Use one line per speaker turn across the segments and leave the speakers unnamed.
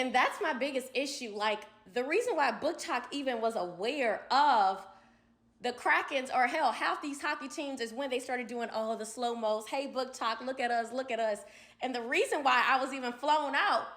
And that's my biggest issue. Like, the reason why BookTok even was aware of the Krakens, or hell, half these hockey teams, is when they started doing all the slow-mos. Hey, BookTok, look at us, look at us. And the reason why I was even flown out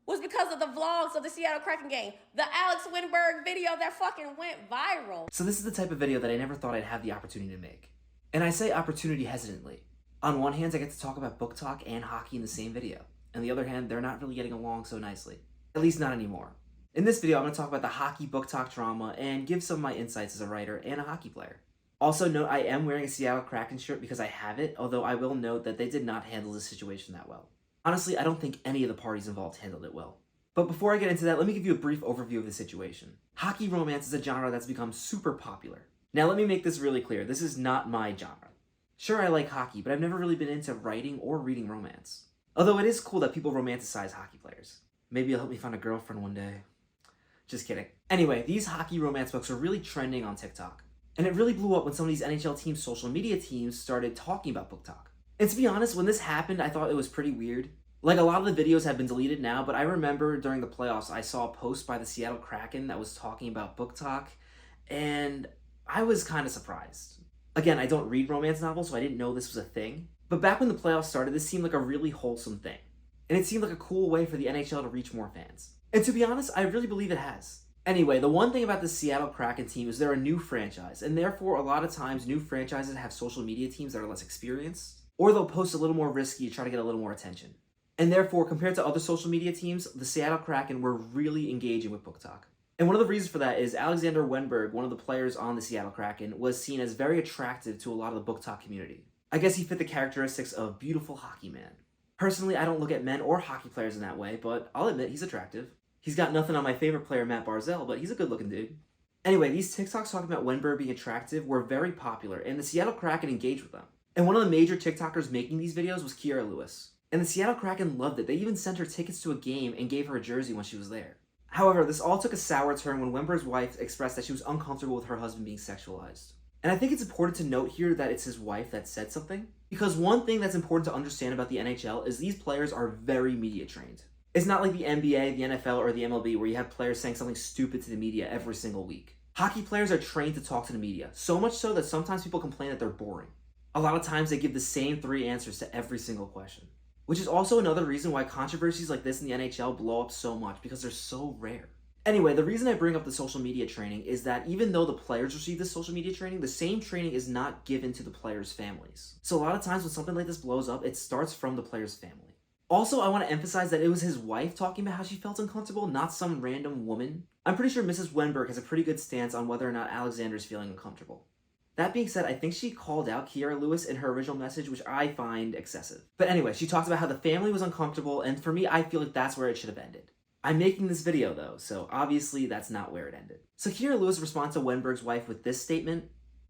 was because of the vlogs of the Seattle Kraken game. The Alex Wennburg video that fucking went viral.
So this is the type of video that I never thought I'd have the opportunity to make. And I say opportunity hesitantly. On one hand, I get to talk about book talk and hockey in the same video. On the other hand, they're not really getting along so nicely. At least not anymore. In this video, I'm going to talk about the hockey book talk drama and give some of my insights as a writer and a hockey player. Also note, I am wearing a Seattle Kraken shirt because I have it, although I will note that they did not handle the situation that well. Honestly, I don't think any of the parties involved handled it well. But before I get into that, let me give you a brief overview of the situation. Hockey romance is a genre that's become super popular. Now let me make this really clear, this is not my genre. Sure, I like hockey, but I've never really been into writing or reading romance. Although it is cool that people romanticize hockey players. Maybe it'll help me find a girlfriend one day. Just kidding. Anyway, these hockey romance books are really trending on TikTok. And it really blew up when some of these NHL teams' social media teams started talking about book talk. And to be honest, when this happened, I thought it was pretty weird. Like, a lot of the videos have been deleted now, but I remember during the playoffs, I saw a post by the Seattle Kraken that was talking about book talk, and I was kind of surprised. Again, I don't read romance novels, so I didn't know this was a thing. But back when the playoffs started, this seemed like a really wholesome thing. And it seemed like a cool way for the NHL to reach more fans. And to be honest, I really believe it has. Anyway, the one thing about the Seattle Kraken team is they're a new franchise, and therefore a lot of times new franchises have social media teams that are less experienced, or they'll post a little more risky to try to get a little more attention. And therefore, compared to other social media teams, the Seattle Kraken were really engaging with book talk. And one of the reasons for that is Alexander Wennburg, one of the players on the Seattle Kraken, was seen as very attractive to a lot of the book talk community. I guess he fit the characteristics of beautiful hockey man. Personally, I don't look at men or hockey players in that way, but I'll admit he's attractive. He's got nothing on my favorite player, Matt Barzal, but he's a good looking dude. Anyway, these TikToks talking about Wennburg being attractive were very popular, and the Seattle Kraken engaged with them. And one of the major TikTokers making these videos was Kierra Lewis. And the Seattle Kraken loved it. They even sent her tickets to a game and gave her a jersey when she was there. However, this all took a sour turn when Wennburg's wife expressed that she was uncomfortable with her husband being sexualized. And I think it's important to note here that it's his wife that said something, because one thing that's important to understand about the NHL is these players are very media trained. It's not like the NBA, the NFL, or the MLB where you have players saying something stupid to the media every single week. Hockey players are trained to talk to the media, so much so that sometimes people complain that they're boring. A lot of times they give the same 3 answers to every single question. Which is also another reason why controversies like this in the NHL blow up so much, because they're so rare. Anyway, the reason I bring up the social media training is that even though the players receive this social media training, the same training is not given to the players' families. So a lot of times when something like this blows up, it starts from the player's family. Also, I want to emphasize that it was his wife talking about how she felt uncomfortable, not some random woman. I'm pretty sure Mrs. Wennburg has a pretty good stance on whether or not Alexander's feeling uncomfortable. That being said, I think she called out Kierra Lewis in her original message, which I find excessive. But anyway, she talked about how the family was uncomfortable, and for me, I feel like that's where it should have ended. I'm making this video though, so obviously that's not where it ended. So Kierra Lewis responds to Wennburg's wife with this statement.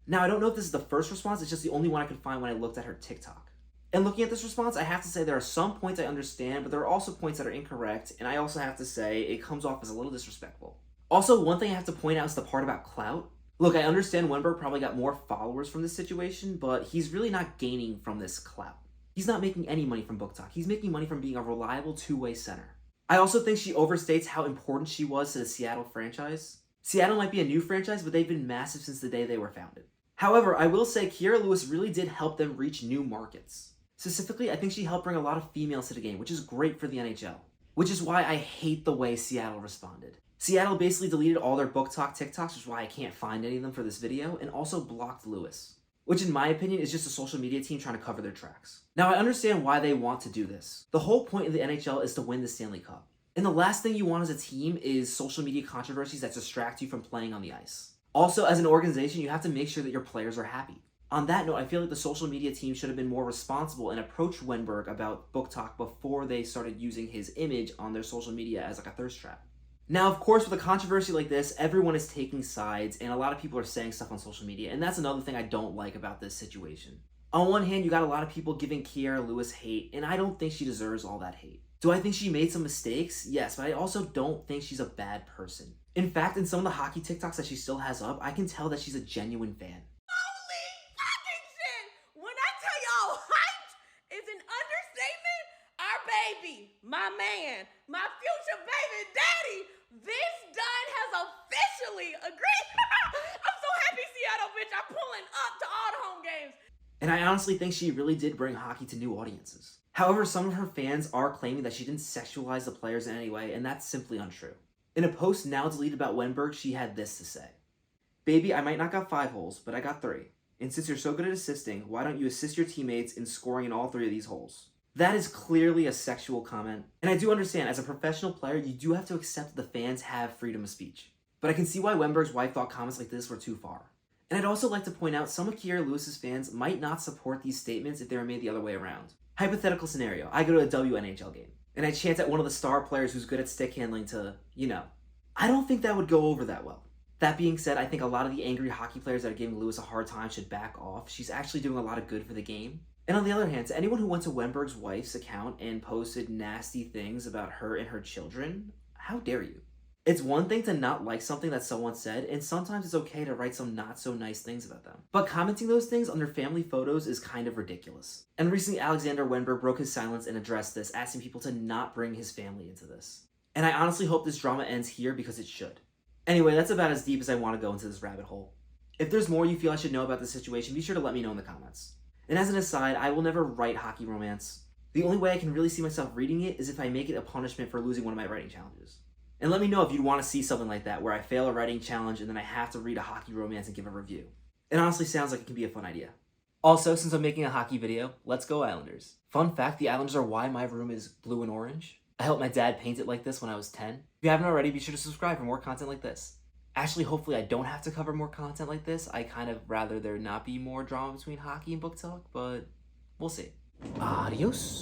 Now, I don't know if this is the first response, it's just the only one I could find when I looked at her TikTok. And looking at this response, I have to say there are some points I understand, but there are also points that are incorrect, and I also have to say it comes off as a little disrespectful. Also, one thing I have to point out is the part about clout. Look, I understand Wennburg probably got more followers from this situation, but he's really not gaining from this clout. He's not making any money from book talk. He's making money from being a reliable two-way center. I also think she overstates how important she was to the Seattle franchise. Seattle might be a new franchise, but they've been massive since the day they were founded. However, I will say Kierra Lewis really did help them reach new markets. Specifically, I think she helped bring a lot of females to the game, which is great for the NHL. Which is why I hate the way Seattle responded. Seattle basically deleted all their book talk TikToks, which is why I can't find any of them for this video, and also blocked Lewis. Which in my opinion is just a social media team trying to cover their tracks. Now I understand why they want to do this. The whole point of the NHL is to win the Stanley Cup. And the last thing you want as a team is social media controversies that distract you from playing on the ice. Also, as an organization, you have to make sure that your players are happy. On that note, I feel like the social media team should have been more responsible and approached Wennburg about book talk before they started using his image on their social media as like a thirst trap. Now, of course, with a controversy like this, everyone is taking sides, and a lot of people are saying stuff on social media, and that's another thing I don't like about this situation. On one hand, you got a lot of people giving Kierra Lewis hate, and I don't think she deserves all that hate. Do I think she made some mistakes? Yes, but I also don't think she's a bad person. In fact, in some of the hockey TikToks that she still has up, I can tell that she's a genuine fan.
Holy fucking shit! When I tell y'all hyped is an understatement, our baby, my man, my future
And I honestly think she really did bring hockey to new audiences. However, some of her fans are claiming that she didn't sexualize the players in any way, and that's simply untrue. In a post now deleted about Wennburg, she had this to say. Baby, I might not got 5 holes, but I got 3. And since you're so good at assisting, why don't you assist your teammates in scoring in all 3 of these holes? That is clearly a sexual comment. And I do understand, as a professional player, you do have to accept that the fans have freedom of speech. But I can see why Wennburg's wife thought comments like this were too far. And I'd also like to point out some of Kierra Lewis's fans might not support these statements if they were made the other way around. Hypothetical scenario, I go to a WNHL game, and I chant at one of the star players who's good at stick handling to, I don't think that would go over that well. That being said, I think a lot of the angry hockey players that are giving Lewis a hard time should back off. She's actually doing a lot of good for the game. And on the other hand, to anyone who went to Wennburg's wife's account and posted nasty things about her and her children, how dare you? It's one thing to not like something that someone said, and sometimes it's okay to write some not so nice things about them. But commenting those things under family photos is kind of ridiculous. And recently Alexander Wennburg broke his silence and addressed this, asking people to not bring his family into this. And I honestly hope this drama ends here because it should. Anyway, that's about as deep as I want to go into this rabbit hole. If there's more you feel I should know about the situation, be sure to let me know in the comments. And as an aside, I will never write hockey romance. The only way I can really see myself reading it is if I make it a punishment for losing one of my writing challenges. And let me know if you'd want to see something like that, where I fail a writing challenge and then I have to read a hockey romance and give a review. It honestly sounds like it can be a fun idea. Also, since I'm making a hockey video, let's go Islanders. Fun fact, the Islanders are why my room is blue and orange. I helped my dad paint it like this when I was 10. If you haven't already, be sure to subscribe for more content like this. Actually, hopefully I don't have to cover more content like this. I kind of rather there not be more drama between hockey and book talk, but we'll see. Adios.